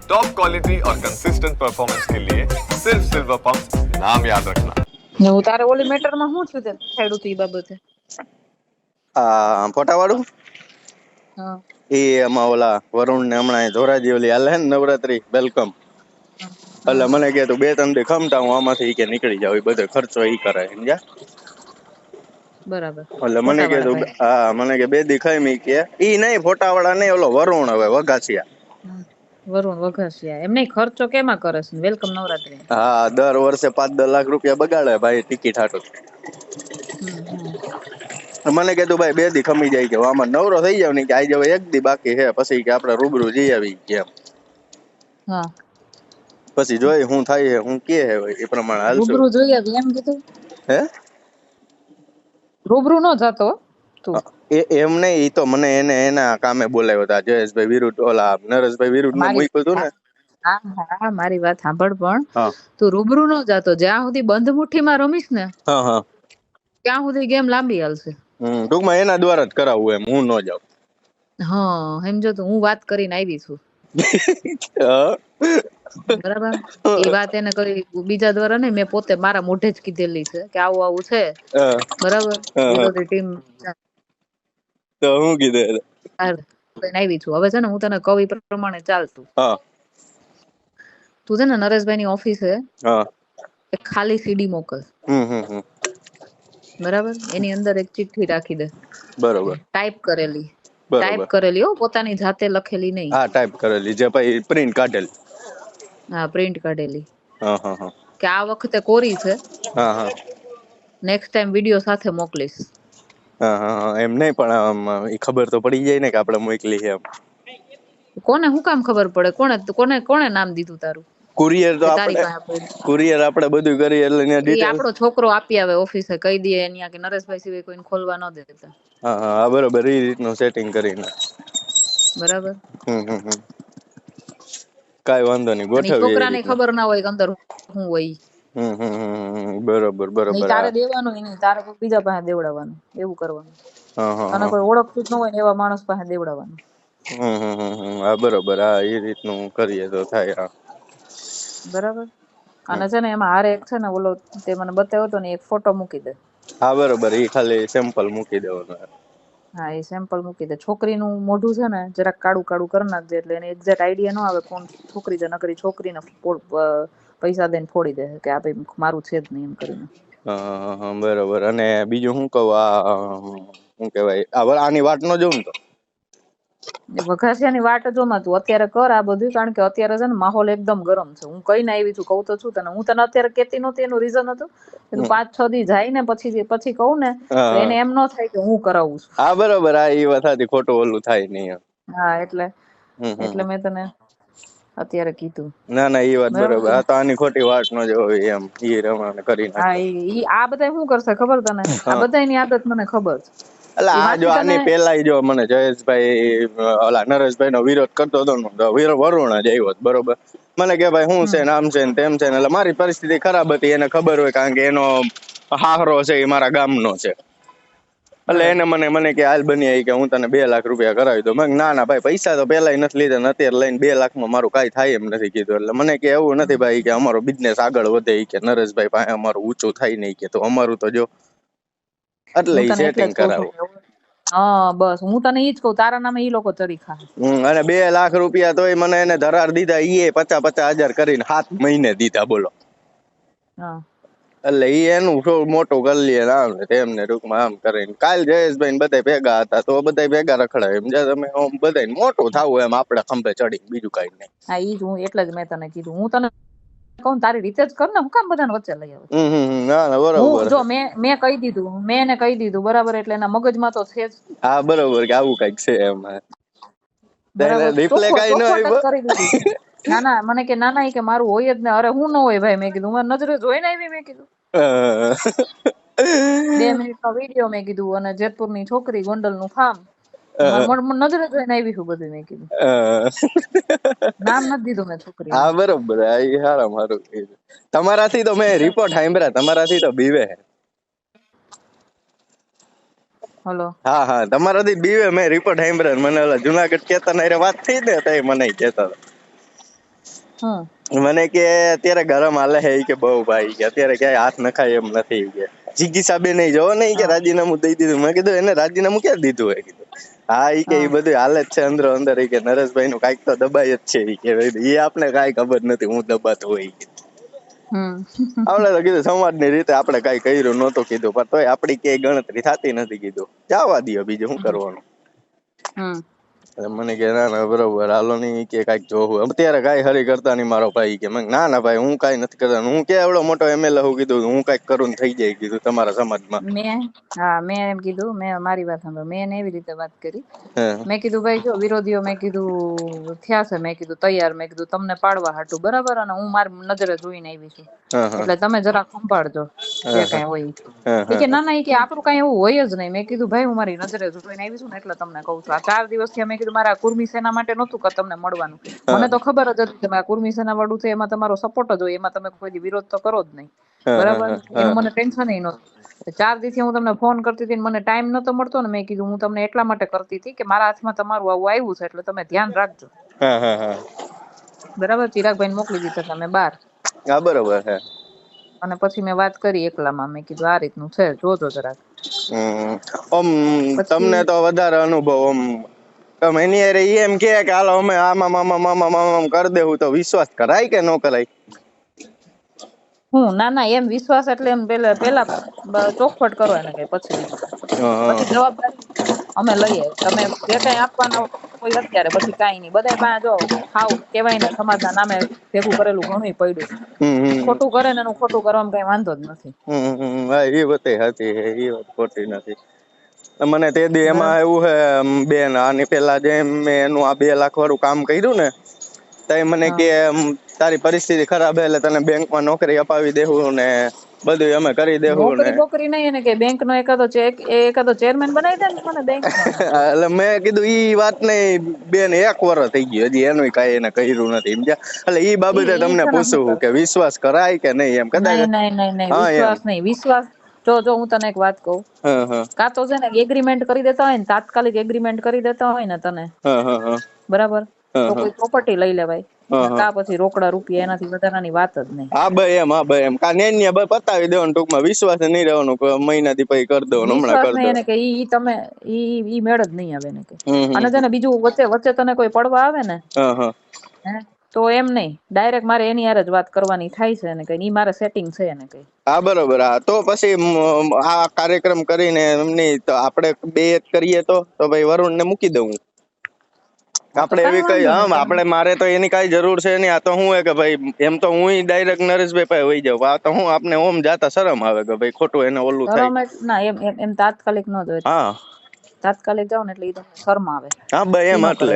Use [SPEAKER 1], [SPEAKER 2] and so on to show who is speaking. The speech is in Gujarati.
[SPEAKER 1] टॉप क्वालिटी और कंसिस्टेंट परफॉर्मेंस के लिए सिर्फ सिल्वर पंप नाम याद रखना।
[SPEAKER 2] ને હું તારે ઓલી મેટરમાં શું થયું તે ખેડૂત ઈ બાબતે?
[SPEAKER 3] ફોટા વાળું
[SPEAKER 2] હા
[SPEAKER 3] એ એમાં ઓલા વરુણ ને હમણાં ધોરાજી ઓલી હાલે ને નવરાત્રી વેલકમ, એટલે મને કે તું 2-3 દી ખમતા હું આમાંથી ઈ કે નીકળી જાવ, એ બધો ખર્ચો ઈ કરે સમજ્યા.
[SPEAKER 2] બરાબર.
[SPEAKER 3] એટલે મને
[SPEAKER 2] ફોટા
[SPEAKER 3] કે
[SPEAKER 2] વાળા
[SPEAKER 3] તું
[SPEAKER 2] ભાઈ.
[SPEAKER 3] હા મને કે 2 દી ખાઈ મી કે ઈ નહીં ફોટા વાળા નહીં, ઓલો વરુણ હવે વગાસિયા.
[SPEAKER 2] વરુણ વઘાસિયા એમ નહીં, ખર્ચો કેમાં કરે છે વેલકમ નવરાત્રી?
[SPEAKER 3] હા દર વર્ષે 5-10 લાખ રૂપિયા બગાડે ભાઈ ટિકિટ હાટું. મને કીધું ભાઈ 2 દી ખમી જાય કે આમાં નવરો થઈ જાવ ને કે આજે હવે 1 દી બાકી છે, પછી કે આપણે રૂબરૂ જઈ આવી કે એમ.
[SPEAKER 2] હા
[SPEAKER 3] પછી જોઈ હું થાય છે હું કે હે એ પ્રમાણે હાલશું.
[SPEAKER 2] રૂબરૂ જોઈ આવી એમ કીધું?
[SPEAKER 3] હે
[SPEAKER 2] રૂબરૂ નો જતો તું?
[SPEAKER 3] એમ નહીં, ઈ તો મને એને એના કામે બોલાવ્યો હતા જયેશભાઈ વિરુદ્ધ, ઓલા નરેશભાઈ વિરુદ્ધ ને
[SPEAKER 2] મારી
[SPEAKER 3] મૂક્યું હતું ને.
[SPEAKER 2] હા મારી વાત સાંભળ, પણ
[SPEAKER 3] હા
[SPEAKER 2] તું રૂબરૂ નો જાતો. જ્યાં સુધી બંધ મુઠ્ઠીમાં રમીશ ને
[SPEAKER 3] હા હા
[SPEAKER 2] ત્યાં સુધી ગેમ લાંબી હાલશે.
[SPEAKER 3] ટૂંકમાં એના દ્વારા જ કરાવવું એમ, હું ન જાઉં.
[SPEAKER 2] હા સમજો તો હું વાત કરીને આવી છું બરાબર. એ વાત એને કરી બીજા દ્વારા નહીં, મેં પોતે મારા મોઢે જ કીધેલી છે કે આવું આવું છે બરાબર. વિરોધી ટીમ
[SPEAKER 3] તો હું કીધું
[SPEAKER 2] આવી છું. હવે છે ને હું તને કવિ પ્રમાણે ચાલતું.
[SPEAKER 3] હા
[SPEAKER 2] તું છે ને નરેશભાઈ ની ઓફિસે
[SPEAKER 3] હા
[SPEAKER 2] એક ખાલી સીડી મોકલ, બરાબર. એની અંદર એક ચિઠ્ઠી રાખી દે,
[SPEAKER 3] બરોબર
[SPEAKER 2] ટાઈપ કરેલી. ટાઈપ
[SPEAKER 3] બરોબર
[SPEAKER 2] કરેલી હો, પોતાની જાતે લખેલી નહીં.
[SPEAKER 3] હા ટાઈપ કરેલી જે પછી પ્રિન્ટ કાઢેલી.
[SPEAKER 2] હા પ્રિન્ટ કાઢેલી.
[SPEAKER 3] હા હા હા
[SPEAKER 2] કે આ વખતે કોરી છે,
[SPEAKER 3] હા હા
[SPEAKER 2] નેક્સ્ટ ટાઈમ વિડિયો સાથે મોકલીશ.
[SPEAKER 3] હા હા એમ નહીં પણ એ ખબર તો પડી જાય ને કે આપણે મોકલી છે એમ.
[SPEAKER 2] કોને હું કામ ખબર પડે? કોને કોને કોને નામ દીધું તારું?
[SPEAKER 3] કુરિયર તો
[SPEAKER 2] કે તારી
[SPEAKER 3] આપણે
[SPEAKER 2] પાસે પડ્યું?
[SPEAKER 3] કુરિયર આપણે બધું કરીએ એટલે એની
[SPEAKER 2] એ
[SPEAKER 3] ડિટેલ.
[SPEAKER 2] આપણો છોકરો આપી આવે ઓફિસે, કહી દે અહીંયા કે નરેશભાઈ સિવાય કોઈને ખોલવા ન દેતા.
[SPEAKER 3] હા હા બરોબર, એ રીતનું સેટિંગ કરીને.
[SPEAKER 2] બરાબર.
[SPEAKER 3] કાઈ વાંધો નહીં,
[SPEAKER 2] અને
[SPEAKER 3] ગોઠવીએ એ
[SPEAKER 2] છોકરાને
[SPEAKER 3] રીતનું.
[SPEAKER 2] ખબર ના હોય કે અંદર હું હોય.
[SPEAKER 3] બરોબર
[SPEAKER 2] નહીં
[SPEAKER 3] બરોબર.
[SPEAKER 2] તારે
[SPEAKER 3] હા
[SPEAKER 2] દેવાનું, નહીં તારે કોઈ બીજા પાસે દેવડાવવાનું, એવું કરવાનું.
[SPEAKER 3] હા હા
[SPEAKER 2] તને
[SPEAKER 3] હા
[SPEAKER 2] કોઈ ઓળખતું જ ન હોય ને એવા માણસ પાસે દેવડાવવાનું.
[SPEAKER 3] હા બરોબર. હા એ રીતનું કરીએ તો થાય. હા
[SPEAKER 2] બરાબર. અને છે ને એમાં હારે એક છે ને ઓલો તે મને બતાવ્યો હતો ને, એક ફોટો મૂકી દે.
[SPEAKER 3] હા બરોબર, એ ખાલી સેમ્પલ મૂકી દેવાનું.
[SPEAKER 2] હા એ સેમ્પલ મૂકી દે. છોકરીનું મોઢું છે ને જરાક કાળું કાળું કરી નાખજે, એટલે એને એક્ઝેક્ટ આઈડિયા ન આવે કોણ છોકરી છે. નકરી છોકરીને પૈસા દઈને ફોડી દે કે આ ભાઈ મારું છે જ નહીં એમ કરીને.
[SPEAKER 3] હા બરોબર. અને બીજું શું કહું, શું કહેવાય, આની વાટ ન જોઉં ને તો
[SPEAKER 2] વઘાસિયાની વાટ જોમાં તું અત્યારે કર આ બધું, કારણ કે અત્યારે છે ને માહોલ એકદમ ગરમ છે. હું કઈને આવી છું, કહું તો છું તને. હું તને અત્યારે કેતી નહોતી, એનું રીઝન હતું કે તું 5-6 દી જાય ને પછી કહું ને તો એને એમ ન થાય કે હું કરાવું છું.
[SPEAKER 3] હા બરોબર. હા એ વાત હતી, ખોટું ઓલું થાય નહીં.
[SPEAKER 2] હા એટલે મેં તને અત્યારે કીધું.
[SPEAKER 3] ના ના એ વાત બરોબર.
[SPEAKER 2] બરાબર.
[SPEAKER 3] આ તો આની ખોટી વાત ન જોવી એમ, એ રમણ કરી
[SPEAKER 2] હા
[SPEAKER 3] નાખે.
[SPEAKER 2] ઈ આ બધા શું કરશે ખબર તને? આ બધાની આદત મને ખબર છે.
[SPEAKER 3] એટલે
[SPEAKER 2] એ
[SPEAKER 3] આ જો
[SPEAKER 2] વાંચી તને
[SPEAKER 3] આની પેલા જો મને જયેશભાઈ ઓલા નરેશભાઈ નો વિરોધ કરતો હતો ને, વરુણ જ આવ્યો બરોબર. મને કે ભાઈ શું છે ને આમ છે ને તેમ છે ને, એટલે મારી પરિસ્થિતિ ખરાબ હતી, એને ખબર હોય કારણ કે એનો હાહરો છે એ મારા ગામનો છે. એટલે એને
[SPEAKER 2] બરાબર.
[SPEAKER 3] મને કે હાલ બની કે હું તને 2 લાખ રૂપિયા કરાવી દઉં. ના ના ભાઈ, પૈસા તો પેલા નથી લીધા ને અત્યારે લઈને 2 લાખમાં મારું કાંઈ થાય એમ નથી કીધું. એટલે મને કે એવું નથી ભાઈ કે અમારો બિઝનેસ આગળ વધે કે નરેશભાઈ પાસે અમારું ઊંચું થાય નહીં કે, તો અમારું તો જો એટલે
[SPEAKER 2] હું
[SPEAKER 3] ઈ
[SPEAKER 2] તને એટલે
[SPEAKER 3] સેટિંગ
[SPEAKER 2] જ કઉ છું.
[SPEAKER 3] કરાવું.
[SPEAKER 2] હા બસ હું તને ઈ જ કઉ, તારા નામે ઈ લોકો ચરી ખાય.
[SPEAKER 3] અને 2 લાખ રૂપિયા તોય મને એને ધરાર દીધા, ઈ 50,000 કરીને 7 મહિને દીધા બોલો.
[SPEAKER 2] હા
[SPEAKER 3] એટલે ઈ એનું મોટું કરી લે આમ ને તેમને ટૂંકમાં આમ કરીને. કાલ જયેશભાઈ ને બધા ભેગા હતા તો બધા ભેગા રખડાય એમ. તમે બધા મોટું થાવું એમ આપણે ખંભે ચડી, બીજું કઈ નહીં.
[SPEAKER 2] હા ઈ જ હું એટલે જ મેં તને કીધું. હું તને કહું તારી રીતે જ કર ને, હું કામ બધાને વચ્ચે લઈ આવે?
[SPEAKER 3] ના ના બરોબર.
[SPEAKER 2] હું જો મેં કહી દીધું, મેં એને કહી દીધું બરાબર, એટલે એના મગજમાં તો છે જ.
[SPEAKER 3] હા બરોબર કે આવું કઈક છે એમ.
[SPEAKER 2] બરાબર
[SPEAKER 3] રિપ્લે કઈ ન
[SPEAKER 2] ચોખવટ જ
[SPEAKER 3] આવ્યો.
[SPEAKER 2] કરી દીધી. ના ના મને કે ના ના કે મારું હોય જ ને. અરે હું ન હોય ભાઈ, મેં કીધું મારી નજરે જોઈને આવી. મેં કીધું 2 મિનિટનો વિડીયો મેં કીધું, અને જેતપુરની છોકરી, ગોંડલનું ફાર્મ, મારી નજરે જોઈને આવી છું બધું. મેં કીધું નામ નથી દીધું મેં છોકરીનું.
[SPEAKER 3] હા બરોબર. એ હારા મારું તમારાથી તો મેં રિપોર્ટ સાંભળ્યા, તમારાથી તો બીવે.
[SPEAKER 2] હલો
[SPEAKER 3] હા હા તમારાથી બીવે. મેં રિપોર્ટ સાંભળ્યા. મને ઓલા જુનાગઢ કેતન હારે વાત થઈ ને તો મને કહેતા હતા.
[SPEAKER 2] હમ
[SPEAKER 3] મને કે અત્યારે ગરમ હાલે છે ઈ કે બહુ ભાઈ કે અત્યારે ક્યાંય હાથ નખાય એમ નથી ઈ કે જીગી સાબે નહીં જોવો ને ઈ કે રાજીનામું દઈ દીધું. મેં કીધું એને રાજીનામું ક્યાં દીધું હોય કીધું. હા ઈ કે ઈ બધું હાલે જ છે અંદરો અંદર ઈ કે નરેશભાઈ નું કાંઈક તો દબાય જ છે ઈ કે ઈ આપણે કાંઈ ખબર નથી હું દબાતો હોય ઈ કે. આપણે તો કીધું સમાજની રીતે આપણે કાંઈ કર્યું નહોતું કીધું પણ તોય આપડી ક્યાંય ગણતરી થતી નથી કીધું જવા દ્યો બીજું શું કરવાનું.
[SPEAKER 2] હમ
[SPEAKER 3] મને કે ના ના બરોબર હાલો નહીં કે કાંઈક જોવું અત્યારે કાંઈ હરી કરતા નહીં મારો ભાઈ કે મેં ના ના ભાઈ હું કાંઈ નથી કરતા હું કે એવડો મોટો MLA હું કીધું હું કાંઈક કરું ને થઈ જાય કીધું તમારા સમાજમાં.
[SPEAKER 2] મેં એમ કીધું મેં મારી વાત સાંભળો મેં એને એવી રીતે વાત કરી
[SPEAKER 3] હે
[SPEAKER 2] મેં કીધું ભાઈ જો વિરોધીઓ મેં કીધું થયા છે મેં કીધું તૈયાર મેં કીધું તમને પાડવા હાટું બરાબર અને હું મારી નજરે જોઈને આવી છું એટલે તમે જરા સંભાળજો જે કઈ હોય ઈ કે ના ના ઈ કે આપણું કઈ એવું હોય જ નહીં મેં કીધું ભાઈ હું મારી નજરે જોઈને આવી છું ને એટલે તમને કહું છું આ 4 દિવસથી મેં કીધું મારા કુર્મી સેના માટે નહોતું કે તમને મળવાનું મને તો ખબર જ હતી કે મારા કુર્મી સેના વાળું છે એમાં તમારો સપોર્ટ જ હોય એમાં તમે કોઈ વિરોધ તો કરો જ નહીં બરાબર એનું મને ટેન્શન નહોતું 4 દિવસથી હું તમને ફોન કરતી હતી મને ટાઈમ નતો મળતો ને મેં કીધું હું તમને એટલા માટે કરતી હતી કે મારા હાથમાં તમારું આવું આવ્યું છે એટલે તમે ધ્યાન રાખજો બરાબર ચિરાગભાઈ ને મોકલી દીધા તમે બહાર
[SPEAKER 3] હા બરોબર છે
[SPEAKER 2] અને પછી મેં વાત કરી એકલામાં મેં કીધું આ રીતનું છે જોજો જરાક
[SPEAKER 3] ઓમ તમને તો વધારે અનુભવ ઓમ તમે એની હારે ઈ એમ કે હાલો અમે આમાં મામા મામા મામા કરી દેવું તો વિશ્વાસ કરાય કે ન કરાય
[SPEAKER 2] ના ના એમ વિશ્વાસ એટલે એમ પેલા ચોખવટ કરો એને કઈ પછી જવાબદારી અમે લઈએ તમે જે કઈ આપવાના હોય અત્યારે પછી કઈ નહીં બધા પાસે જો હાવ કેવાય ને સમાજના નામે ભેગું કરેલું ઘણું પડ્યું ખોટું કરે ને એનું ખોટું કરવામાં કઈ વાંધો જ નથી
[SPEAKER 3] એ વાત સાચી છે એ વાત ખોટી નથી મને તે દી એમાં એવું છે બેન આની પેલા જે મેં એનું આ 2 લાખ વાળું કામ કર્યું ને તો મને કે તારી પરિસ્થિતિ ખરાબ એટલે તને બેંકમાં નોકરી અપાવી દેવું ને બધું અમે કરી દેવું ને
[SPEAKER 2] નોકરી નહીં એને કે બેંક નો એકાદો ચેરમેન બનાવી દે ને મને બેંક
[SPEAKER 3] એટલે મેં કીધું ઈ વાત નહીં બેન 1 વર્ષ થઈ ગયું હજી એનું કાંઈ એને કર્યું નથી સમજ્યા એટલે ઈ બાબતે તમને પૂછું કે વિશ્વાસ કરાય કે નહીં એમ કદાચ
[SPEAKER 2] નહીં વિશ્વાસ નહીં વિશ્વાસ જો હું તને એક વાત કહું કાં તો છે ને એગ્રીમેન્ટ કરી દેતા હોય ને તાત્કાલિક એગ્રીમેન્ટ કરી દેતા હોય ને તને બરાબર તો કોઈ પ્રોપર્ટી લઈ લેવાય કા પછી રોકડા રૂપિયા એનાથી વધારાની વાત જ નહીં
[SPEAKER 3] હા ભાઈ એમ કા નેન્યા ભાઈ પતાવી દેવાનું ટૂંકમાં વિશ્વાસ નહીં રહેવાનું મહિનાથી પછી કરી દેવાનું હમણાં કરી દેવાનું
[SPEAKER 2] કે ઈ તમે ઈ મેળ જ નહીં આવે ને કે અને છે ને બીજું વચ્ચે તને કોઈ પડવા આવે ને તો એમ નહીં ડાયરેક્ટ મારે એની હારે જ વાત કરવાની થાય છે ને કઈ ઈ મારે સેટિંગ છે ને કઈ
[SPEAKER 3] હા બરોબર હા તો પછી આ કાર્યક્રમ કરીને એમની તો આપણે 2 કરીએ તો ભાઈ વરુણ ને મૂકી દઉં આપણે એવી કઈ આપણે મારે તો એની કઈ જરૂર છે નહીં આ તો હું કે ભાઈ એમ તો હું ડાયરેક્ટ નરેશભાઈ પાસે વહી જાઉં આ તો હું આપને ઓમ જાતા શરમ આવે કે ભાઈ ખોટું એને ઓલું થાય
[SPEAKER 2] ના એમ તાત્કાલિક ન જોઈએ તાત્કાલિક જાવ ને એટલે ઈ તમને શરમ આવે
[SPEAKER 3] હા ભાઈ એમ એટલે